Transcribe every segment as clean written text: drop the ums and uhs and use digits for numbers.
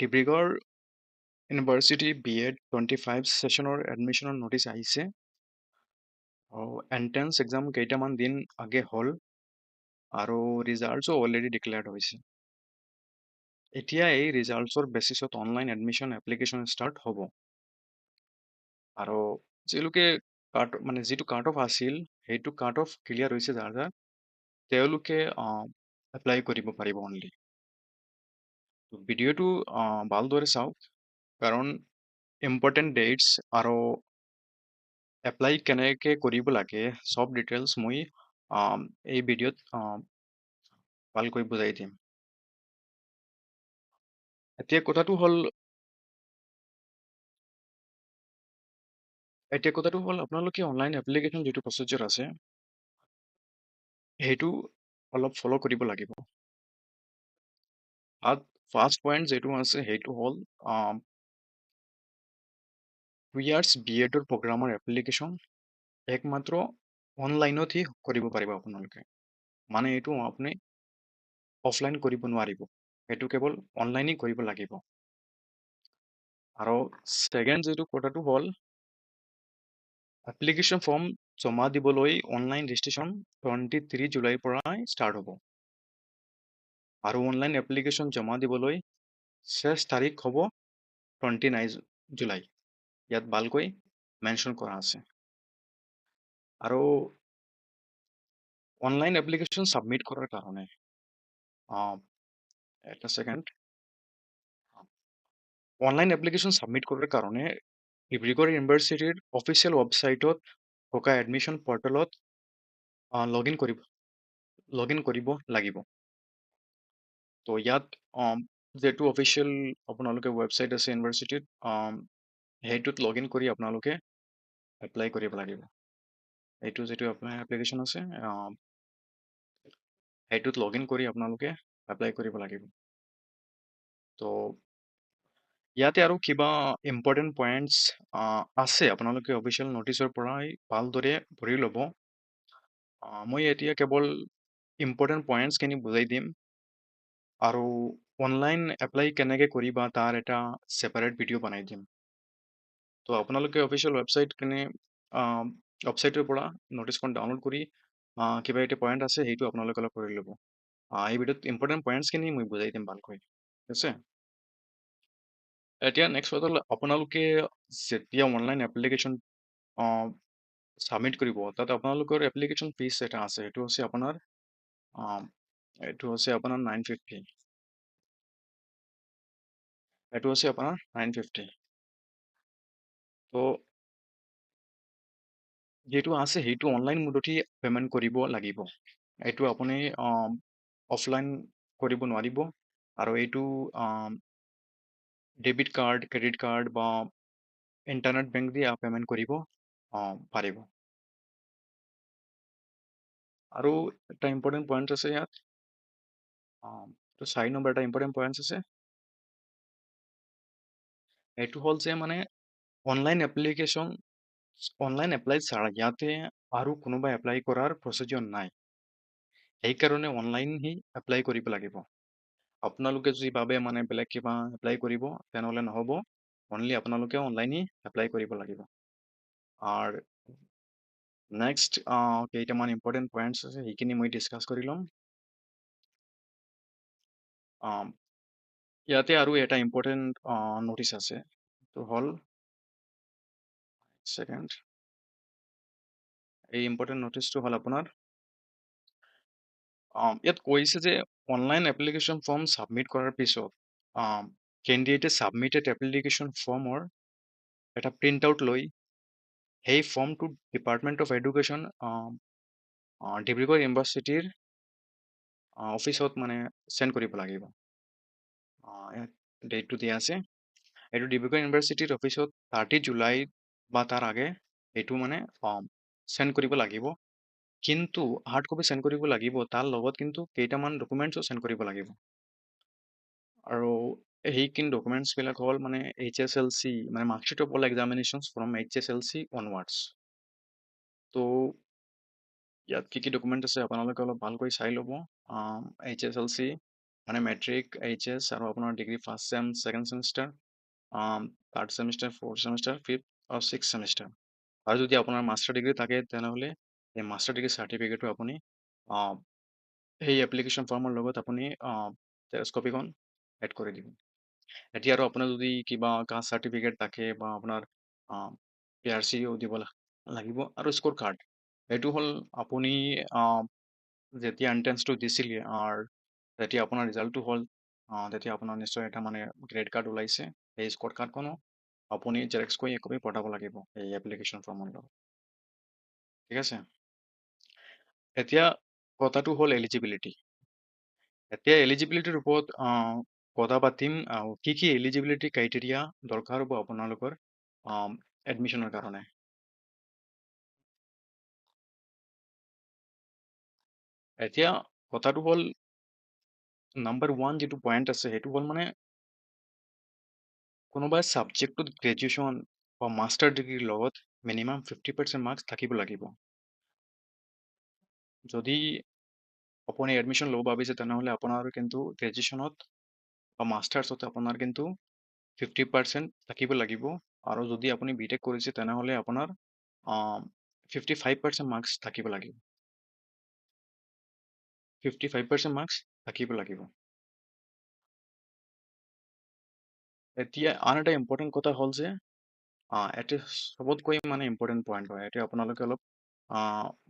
Dibrugarh university BEd 25 ছেশ্যনৰ এডমিশ্যনৰ notice আহিছে আৰু এন্ট্ৰেন্স এক্সাম কেইটামান দিন আগে হ'ল আৰু ৰিজাল্টছো অলৰেডি ডিক্লেয়াৰ্ড হৈছে। এতিয়া এই ৰিজাল্টছৰ বেচিছত অনলাইন এডমিশ্যন এপ্লিকেশ্যন ষ্টাৰ্ট হ'ব আৰু যিলোকে যিটো কাট অফ আছিল সেইটো কাট অফ ক্লিয়াৰ হৈছে যাৰ তেওঁলোকে এপ্লাই কৰিব পাৰিব অনলি। ভিডিঅ'টো ভালদৰে চাওক কাৰণ ইম্পৰ্টেণ্ট ডেটছ আৰু এপ্লাই কেনেকৈ কৰিব লাগে চব ডিটেইলছ মই এই ভিডিঅ'ত ভালকৈ বুজাই দিম। এতিয়া কথাটো হ'ল আপোনালোকে অনলাইন এপ্লিকেশ্যন যিটো প্ৰচিডিউৰ আছে সেইটো অলপ ফ'ল' কৰিব লাগিব। ফাৰ্ষ্ট পইণ্ট যিটো আছে সেইটো হ'ল 2 years BEdৰ প্ৰগ্ৰামৰ এপ্লিকেশ্যন একমাত্ৰ অনলাইনতহে কৰিব পাৰিব আপোনালোকে। মানে এইটো আপুনি অফলাইন কৰিব নোৱাৰিব, সেইটো কেৱল অনলাইনেই কৰিব লাগিব। আৰু ছেকেণ্ড যিটো কথাটো হ'ল এপ্লিকেশ্যন ফৰ্ম জমা দিবলৈ অনলাইন ৰেজিষ্ট্ৰেশ্যন 23 জুলাইৰ পৰাই ষ্টাৰ্ট হ'ব আৰু অনলাইন এপ্লিকেশ্যন জমা দিবলৈ শেষ তাৰিখ হ'ব 29 জুলাই। ইয়াত ভালকৈ মেনশ্যন কৰা আছে। আৰু অনলাইন এপ্লিকেশ্যন ছাবমিট কৰাৰ কাৰণে এটা ছেকেণ্ড অনলাইন এপ্লিকেশ্যন ছাবমিট কৰাৰ কাৰণে ডিব্ৰুগড় ইউনিভাৰ্চিটিৰ অফিচিয়েল ৱেবছাইটত থকা এডমিশ্যন পৰ্টেলত লগ ইন কৰিব লাগিব। তো ইয়াত যিটো অফিচিয়েল আপোনালোকে ৱেবছাইট আছে ইউনিভাৰ্চিটিত সেইটোত লগ ইন কৰি আপোনালোকে এপ্লাই কৰিব লাগিব। এইটো যিটো আপোনাৰ এপ্লিকেশ্যন আছে সেইটোত লগ ইন কৰি আপোনালোকে এপ্লাই কৰিব লাগিব। তো ইয়াতে আৰু কিবা ইম্পৰ্টেণ্ট পইণ্টছ আছে আপোনালোকে অফিচিয়েল নটিচৰ পৰাই ভালদৰে পঢ়ি ল'ব। মই এতিয়া কেৱল ইম্পৰ্টেণ্ট পইণ্টছখিনি বুজাই দিম আৰু অনলাইন এপ্লাই কেনেকৈ কৰিবা তাৰ এটা ছেপাৰেট ভিডিঅ' বনাই দিম। তো আপোনালোকে অফিচিয়েল ৱেবছাইটৰ পৰা নটিচখন ডাউনলোড কৰি কিবা এটা পইণ্ট আছে সেইটো আপোনালোকে অলপ কৰি ল'ব। এই ভিডিঅ'ত ইম্পৰ্টেণ্ট পইণ্টছখিনি মই বুজাই দিম ভালকৈ, ঠিক আছে? এতিয়া নেক্সট কথা হ'ল আপোনালোকে যেতিয়া অনলাইন এপ্লিকেশ্যন ছাবমিট কৰিব তাত আপোনালোকৰ এপ্লিকেশ্যন ফিজ এটা আছে, এইটো হৈছে আপোনাৰ 950। এইটো হৈছে আপোনাৰ 950। তো যিটো আছে সেইটো অনলাইন মোডতহে পে'মেণ্ট কৰিব লাগিব। এইটো আপুনি অফলাইন কৰিব নোৱাৰিব আৰু এইটো ডেবিট কাৰ্ড, ক্ৰেডিট কাৰ্ড বা ইণ্টাৰনেট বেংক দি পে'মেণ্ট কৰিব পাৰিব। আৰু এটা ইম্পৰ্টেণ্ট পইণ্ট আছে ইয়াত, এইটো 4 নম্বৰ এটা ইম্পৰ্টেণ্ট পইণ্ট আছে, এইটো হ'ল যে মানে অনলাইন এপ্লাই ছাড়া ইয়াতে আৰু কোনোবা এপ্লাই কৰাৰ প্ৰচিডিউৰ নাই। সেইকাৰণে অনলাইনহি এপ্লাই কৰিব লাগিব। আপোনালোকে যদি ভাবে মানে বেলেগ কিবা এপ্লাই কৰিব তেনেহ'লে নহ'ব, অনলি আপোনালোকে অনলাইনহি এপ্লাই কৰিব লাগিব। আৰু নেক্সট কেইটামান ইম্পৰ্টেণ্ট পইণ্টছ আছে সেইখিনি মই ডিছকাছ কৰি ল'ম। ইয়াতে আৰু এটা ইম্পৰ্টেণ্ট নটিচ আছে, এইটো হ'ল ছেকেণ্ড, এই ইম্পৰ্টেণ্ট নটিচটো হ'ল আপোনাৰ ইয়াত কৈছে যে অনলাইন এপ্লিকেশ্যন ফৰ্ম ছাবমিট কৰাৰ পিছত কেণ্ডিডেটে ছাবমিটেড এপ্লিকেশ্যন ফৰ্মৰ এটা প্ৰিণ্ট আউট লৈ সেই ফৰ্মটো ডিপাৰ্টমেণ্ট অফ এডুকেশ্যন ডিব্ৰুগড় ইউনিভাৰ্চিটিৰ অফিচত মানে চেণ্ড কৰিব লাগিব। ডেটটো দিয়া আছে, এইটো ডিব্ৰুগড় ইউনিভাৰ্চিটিৰ অফিচত 30 জুলাই বা তাৰ আগে এইটো মানে চেণ্ড কৰিব লাগিব। কিন্তু হাৰ্ড কপি চেণ্ড কৰিব লাগিব, তাৰ লগত কিন্তু কেইটামান ডকুমেণ্টছো চেণ্ড কৰিব লাগিব। আৰু সেইখিনি ডকুমেণ্টছবিলাক হ'ল মানে HSLC, মানে marksheet of all examinations from HSLC onwards. তো ইয়াত কি ডকুমেণ্ট আছে আপোনালোকে অলপ ভালকৈ চাই ল'ব। HSLC মানে মেট্ৰিক, এইচএছ আৰু আপোনাৰ degree first sem, second semester, third semester, fourth semester, fifth আৰু ছিক্স চেমিষ্টাৰ। আৰু যদি আপোনাৰ মাষ্টাৰ ডিগ্ৰী থাকে তেনেহ'লে এই মাষ্টাৰ ডিগ্ৰী চাৰ্টিফিকেটটো আপুনি আহ, সেই এপ্লিকেশ্যন ফৰ্মৰ লগত আপুনি জেৰক্স কপিখন এড কৰি দিব। এতিয়া আৰু আপোনাৰ যদি কিবা কাষ্ট চাৰ্টিফিকেট থাকে বা আপোনাৰ PRCও দিব লাগিব আৰু স্ক'ৰ কাৰ্ড। এইটো হ'ল আপুনি যেতিয়া এণ্ট্ৰেঞ্চটো দিছিলে আৰু যেতিয়া আপোনাৰ ৰিজাল্টটো হ'ল তেতিয়া আপোনাৰ নিশ্চয় এটা মানে গ্ৰেড কাৰ্ড ওলাইছে। সেই স্ক'ৰ কাৰ্ডখনো আপুনি জেৰক্স কৰি একপি পঠাব লাগিব এই এপ্লিকেশ্যন ফৰ্মৰ লগত। ঠিক আছে। এতিয়া কথাটো হ'ল এলিজিবিলিটি। এতিয়া এলিজিবিলিটিৰ ওপৰত কথা পাতিম। কি কি এলিজিবিলিটি ক্ৰাইটেৰিয়া দৰকাৰ হ'ব আপোনালোকৰ এডমিশ্যনৰ কাৰণে। এতিয়া কথাটো হ'ল নাম্বাৰ ওৱান যিটো পইণ্ট আছে সেইটো হ'ল মানে কোনোবাই ছাবজেক্টটোত গ্ৰেজুৱেশ্যন বা মাষ্টাৰ ডিগ্ৰীৰ লগত মিনিমাম 50% মাৰ্কছ থাকিব লাগিব। যদি আপুনি এডমিশ্যন ল'ব ভাবিছে তেনেহ'লে আপোনাৰ কিন্তু গ্ৰেজুৱেশ্যনত বা মাষ্টাৰ্ছত আপোনাৰ কিন্তু 50% থাকিব লাগিব। আৰু যদি আপুনি বিটেক কৰিছে তেনেহ'লে আপোনাৰ 55% মাৰ্কছ থাকিব লাগিব। 55% মাৰ্কছ থাকিব লাগিব। এতিয়া আন এটা ইম্পৰ্টেণ্ট কথা হ'ল যে এইটো চবতকৈ মানে ইম্পৰ্টেণ্ট পইণ্ট হয়। এতিয়া আপোনালোকে অলপ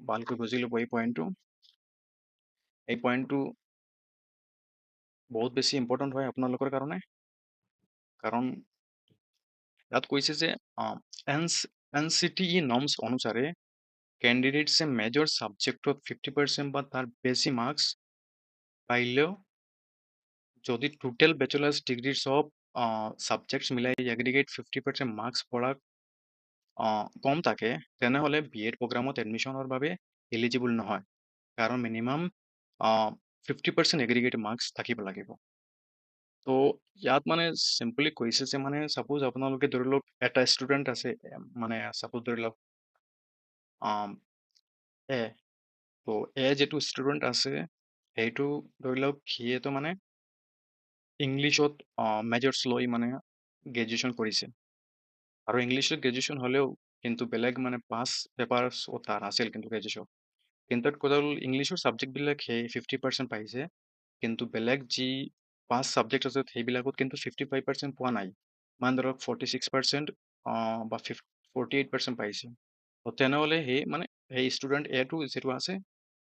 ভালকৈ বুজি ল'ব এই পইণ্টটো। এই পইণ্টটো বহুত বেছি ইম্পৰ্টেণ্ট হয় আপোনালোকৰ কাৰণে। কাৰণ ইয়াত কৈছে যে NCTE নৰ্মছ অনুসাৰে ক্যান্ডিডেটসে মেজর সাবজেক্টত 50% বা তার বেশি মার্কস পাইলেও যদি টোটাল ব্যাচেলার্স ডিগ্রির সব সাবজেক্টস মিলাই এগ্রিগেট 50% মার্কস পড়া কম থাকে তেনেহ'লে BEd প্ৰগ্ৰামত এডমিশ্যনৰ বাবে এলিজিবল নহয়। কাৰণ মিনিমাম 50% এগ্ৰিগেট মাৰ্কস থাকিব লাগিব। তো ইয়াত মানে চিম্পলি কৈছে যে মানে ছাপোজ আপোনালোকে ধৰি লওক এটা ষ্টুডেণ্ট আছে মানে ছাপোজ ধৰি লওক এ তো যিটো ষ্টুডেণ্ট আছে সেইটো ধৰি লওক সিয়েতো মানে ইংলিছত মেজৰ্ছ লৈ মানে গ্ৰেজুৱেশ্যন কৰিছে। আৰু ইংলিছত গ্ৰেজুৱেশ্যন হ'লেও কিন্তু বেলেগ মানে 5 পেপাৰ্ছ তাৰ আছিল কিন্তু গ্ৰেজুৱেশ্যন। কিন্তু তাত কথা হ'ল ইংলিছৰ ছাবজেক্টবিলাক সেই 50% পাইছে। কিন্তু বেলেগ যি 5 ছাবজেক্ট আছে সেইবিলাকত কিন্তু 55% পোৱা নাই। মানে ধৰক 46% বা 48% পাইছে। তো তেনেহ'লে সেই ষ্টুডেণ্ট এটো যিটো আছে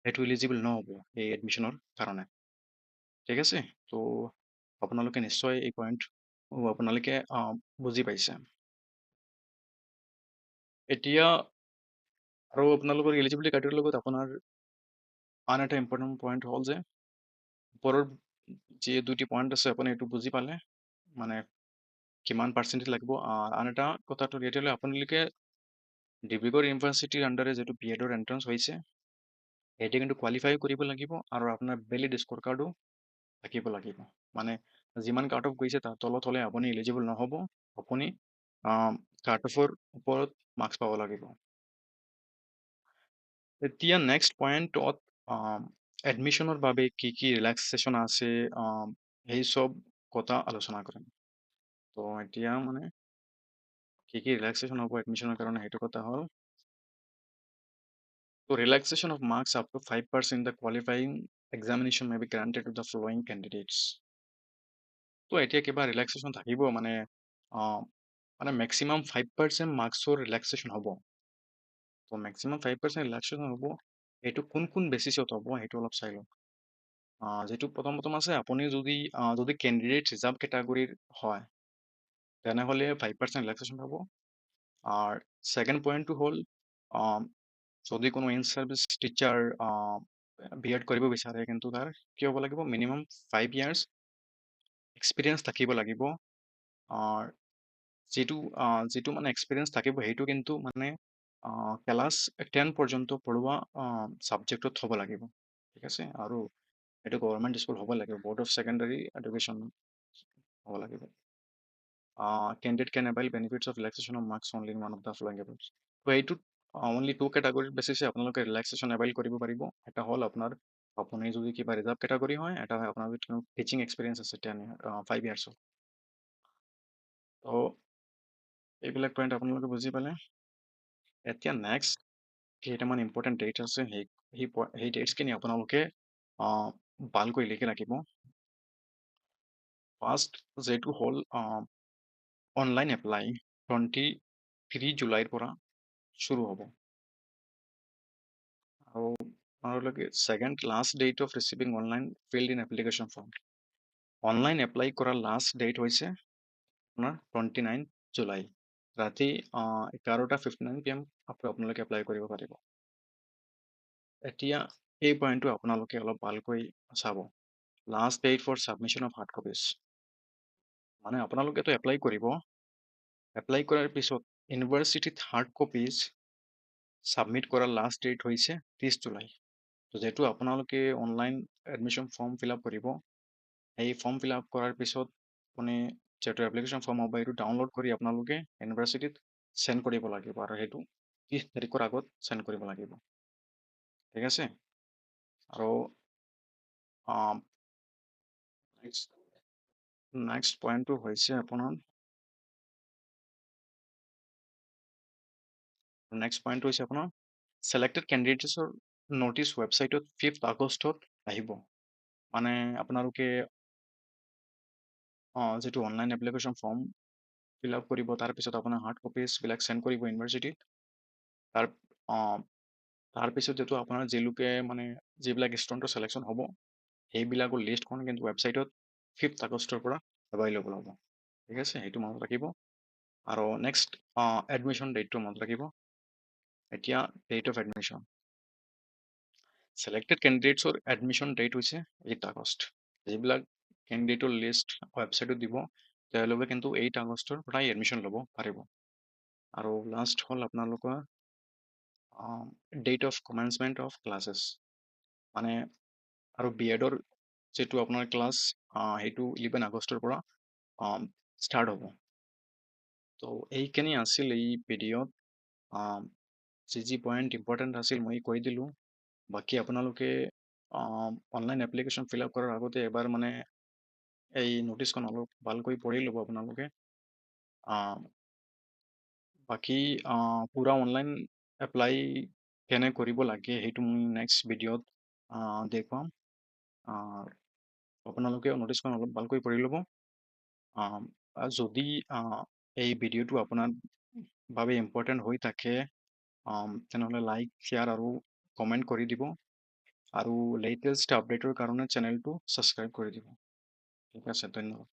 সেইটো এলিজিবল নহ'ব এই এডমিশ্যনৰ কাৰণে। ঠিক আছে। তো আপোনালোকে নিশ্চয় এই পইণ্ট আপোনালোকে বুজি পাইছে। এতিয়া আৰু আপোনালোকৰ এলিজিবিলিটি ক্ৰাইটেৰিয়াৰ লগত আপোনাৰ আন এটা ইম্পৰ্টেণ্ট পইণ্ট হ'ল যে ওপৰৰ যি দুটি পইণ্ট আছে আপুনি এইটো বুজি পালে মানে কিমান পাৰ্চেণ্টেজ লাগিব। আন এটা কথাটো তেতিয়াহ'লে আপোনালোকে ডিব্ৰুগড় ইউনিভাৰ্চিটিৰ আণ্ডাৰে যিটো BEdৰ এণ্ট্ৰেঞ্চ হৈছে সেইটো কিন্তু কোৱালিফাই কৰিব লাগিব আৰু আপোনাৰ ভেলিড স্ক'ৰ কাৰ্ডো থাকিব লাগিব। মানে যিমান কাট অফ গৈছে তাৰ তলত হ'লে আপুনি এলিজিবল নহ'ব। আপুনি কাট অফৰ ওপৰত মাৰ্কছ পাব লাগিব। এতিয়া নেক্সট পইণ্টত এডমিশ্যনৰ বাবে কি কি ৰিলেক্সেশ্যন আছে সেই সব কথা আলোচনা কৰিম। তো এতিয়া মানে কি কি ৰিলেক্সেশ্যন হ'ব এডমিশ্যনৰ কাৰণে সেইটো কথা হ'ল তো relaxation of marks up to 5% the qualifying examination may be granted to the following candidates. তো এতিয়া কিবা ৰিলেক্সেশ্যন থাকিব মানে মেক্সিমাম 5% মাৰ্কছৰ ৰিলেক্সেশ্যন হ'ব। তো মেক্সিমাম 5% ৰিলেক্সেশ্যন হ'ব। এইটো কোন বেচিছত হ'ব সেইটো অলপ চাই লওক। যিটো প্ৰথম আছে আপুনি যদি কেণ্ডিডেট ৰিজাৰ্ভ কেটাগৰীৰ হয় তেনেহ'লে 5% ৰিলেক্সেশ্যন হ'ব। আৰ সেকেন্ড পইণ্টটো হ'ল যদি কোনো ইন চাৰ্ভিচ টিচাৰ BEd কৰিব বিচাৰে কিন্তু তাৰ কি হ'ব লাগিব মিনিমাম 5 years এক্সপিৰিয়েঞ্চ থাকিব লাগিব। যিটো মানে এক্সপিৰিয়েঞ্চ থাকিব সেইটো কিন্তু মানে ক্লাছ 10 পৰ্যন্ত পঢ়োৱা ছাবজেক্টত হ'ব লাগিব। ঠিক আছে। আৰু এইটো গভৰ্ণমেণ্ট স্কুল হ'ব লাগিব, বৰ্ড অফ ছেকেণ্ডাৰী এডুকেশ্যন হ'ব লাগিব। Candidate can avail benefits of relaxation of marks only in one of the following above. তো এইটোত অনলি 2 কেটাগৰীৰ বেচিছে আপোনালোকে ৰিলেক্সেশ্যন এভাইল কৰিব পাৰিব। এটা হ'ল আপোনাৰ আপুনি যদি কিবা ৰিজাৰ্ভ কেটাগৰী হয়, এটা হয় আপোনাৰ যদি টিচিং এক্সপিৰিয়েঞ্চ আছে 5 ইয়াৰ্ছৰ। ত' এইবিলাক পইণ্ট আপোনালোকে বুজি পালে। এতিয়া নেক্সট কেইটামান ইম্পৰ্টেণ্ট ডেট আছে, সেই ডেটছখিনি আপোনালোকে ভালকৈ লিখি ৰাখিব। ফাৰ্ষ্ট যিটো হ'ল অনলাইন এপ্লাই 23 জুলাইৰ পৰা শুৰু হ'ব। আৰু আপোনালোকে second last date of receiving online filled in application form. Online apply কৰা লাষ্ট ডেট হৈছে আপোনাৰ 29 জুলাই ৰাতি 11:59 PM আপোনালোকে এপ্লাই কৰিব পাৰিব। এতিয়া এই পইণ্টটো আপোনালোকে অলপ ভালকৈ চাব। Last date for submission of hard copies, মানে আপোনালোকেতো এপ্লাই কৰিব, এপ্লাই কৰাৰ পিছত ইউনিভাৰ্চিটিত হাৰ্ড কপিজ ছাবমিট কৰাৰ লাষ্ট ডেট হৈছে 30 জুলাই। যিহেতু আপোনালোকে online admission form fill up কৰিব, এই ফৰ্ম ফিল আপ কৰাৰ পিছত আপুনি যিহেতু এপ্লিকেশ্যন ফৰ্ম হ'ব, এইটো ডাউনলোড কৰি আপোনালোকে ইউনিভাৰ্চিটিত চেণ্ড কৰিব লাগিব, আৰু সেইটো 30 তাৰিখৰ আগত চেণ্ড কৰিব লাগিব। ঠিক আছে। আৰু নেক্সট পইণ্টটো হৈছে আপোনাৰ ছিলেক্টেড কেণ্ডিডেটছৰ ন'টিচ ৱেবছাইটত 5 আগষ্টত আহিব। মানে আপোনালোকে যিটো online application form fill up কৰিব, তাৰপিছত আপোনাৰ হাৰ্ড কপিজবিলাক চেণ্ড কৰিব ইউনিভাৰ্চিটিত। তাৰপিছত যিটো আপোনাৰ মানে যিবিলাক ষ্টুডেণ্টৰ ছিলেকশ্যন হ'ব, সেইবিলাকৰ লিষ্টখন কিন্তু ৱেবছাইটত 5 আগষ্টৰ পৰা এভেইলেবল হ'ব। ঠিক আছে, সেইটো মনত ৰাখিব। আৰু নেক্সট এডমিশ্যন ডেটটো মনত ৰাখিব। এতিয়া ডেট অফ এডমিশ্যন, ছিলেক্টেড কেণ্ডিডেটছৰ এডমিশ্যন ডেট হৈছে 8 আগষ্ট। যিবিলাক কেণ্ডিডেটৰ লিষ্ট ৱেবছাইটত দিব, তেওঁলোকে কিন্তু 8 আগষ্টৰ পৰাই এডমিশ্যন ল'ব পাৰিব। আৰু লাষ্ট হ'ল আপোনালোকৰ ডেট অফ কমেন্সমেণ্ট অফ ক্লাছেছ, মানে আৰু BEdৰ যিটো আপোনাৰ ক্লাছ সেইটো 11 আগষ্টৰ পৰা ষ্টাৰ্ট হ'ব। তো এইখিনি আছিল এই ভিডিঅ'ত। যি পইণ্ট ইম্পৰ্টেণ্ট আছিল মই কৈ দিলোঁ। বাকী আপোনালোকে অনলাইন এপ্লিকেশ্যন ফিল আপ কৰাৰ আগতে এবাৰ মানে এই ন'টিচখন অলপ ভালকৈ পঢ়ি ল'ব আপোনালোকে। বাকী পূৰা অনলাইন এপ্লাই কেনে কৰিব লাগে সেইটো মই নেক্সট ভিডিঅ'ত দেখুৱাম। আপোনালোকে ন'টিচখন অলপ ভালকৈ পঢ়ি ল'ব। যদি এই ভিডিঅ'টো আপোনাৰ বাবে ইম্পৰ্টেণ্ট হৈ থাকে, তেনেহ'লে লাইক, শ্বেয়াৰ আৰু কমেণ্ট কৰি দিব, আৰু লেটেষ্ট আপডেটৰ কাৰণে চেনেলটো ছাবস্ক্ৰাইব কৰি দিব। ঠিক আছে, ধন্যবাদ।